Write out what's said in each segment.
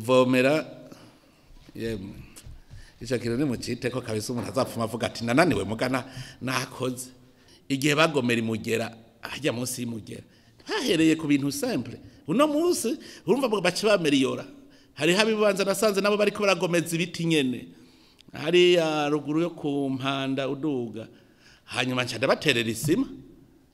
kuvomera yemwe ico kintu ni mucite ko kabisa umuntu azapfuma avuga ati nananiwe mugana nakoze igihe bagomera imugera hajya munsi y'imugera hahereye ku bintu simple uno munsi urumva bace bameriyora hari habibanza nasanze nabo bariko baragomeza ibiti nyene hari ruguru yo ku mpanda uduga hanyuma nca baterera isima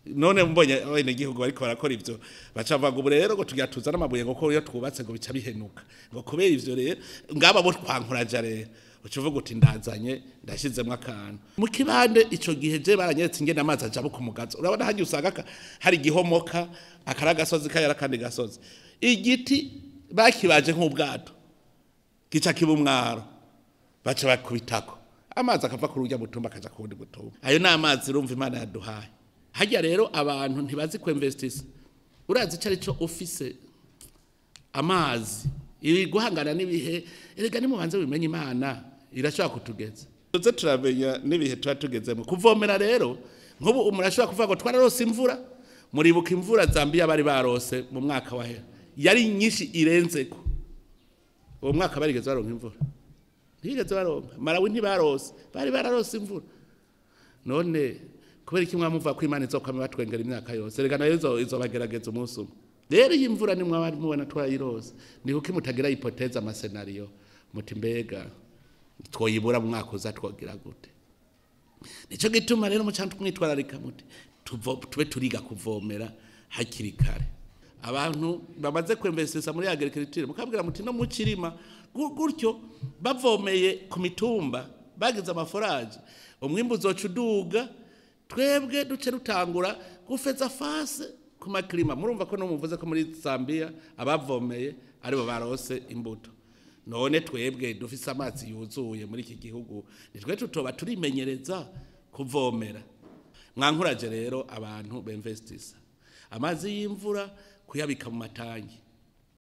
none mbonye abenegihugu bariko barakora ivyo baca bavuga ubu rero ngo tugira tuzana amabuye ngo ko iyo twubatse ngo bica bihenuka ngo kubera ivyo rero ngaba bo twankuraja rero ucuvuga uti ndazanye ndashizemwe akantu mu kibande ico gihe je baranyeretse ingene amazi aja ku mugazo urabona hagiye usanga hari gihomoka akaragasozi kayara kandi gasozi igiti bakibaje nk'ubwato gica kibumwaro baca bakubitako amazi akava ku rujya mutumba akaja ku wundi mutumba ayo ni amazi urumva Imana yaduhaye hajya rero abantu ntibazi ko investisa urazi cari cyo office amazi iri guhangana n'ibihe erega ni mubanze bimenye Imana irashaka kutugeza tuze turamenya n'ibihe twatugezemo kuvomera rero nk'ubu murashaka kuvuga ngo twararose imvura muribuka imvura Zambia bari barose mu mwaka wa hera yari nyinshi irenzeko uwo mwaka barigeze baronka imvura ntigeze baronka Malawi ntibarose bari bararose imvura none kubera iki mwamuva ko Imana izokwame batwengera imyaka yose rega nayo izobagerageza umunsi umwe rero iyi mvura ni mwabari mubona twayirose ni kuki mutagira hypothèse amasenario muti mbega twoyibura mu mwaka uza twogira gute nico gituma rero mucantu mwitwararika muti tube turiga kuvomera hakiri kare abantu bamaze kwemvesesa muri agriculture mukabwira muti no mukirima gutyo bavomeye ku mitumba bagize amaforaje umwimbu uzocuduga twebwe duce rutangura gufeza fase ku maklima murumva ko no muvuze ko muri Zambia abavomeye aribo barose imbuto none twebwe dufise amazi yuzuye muri iki gihugu nitwe tutoba turimenyereza kuvomera mwankuraje rero abantu bemvestisa amazi y'imvura kuyabika mu matangi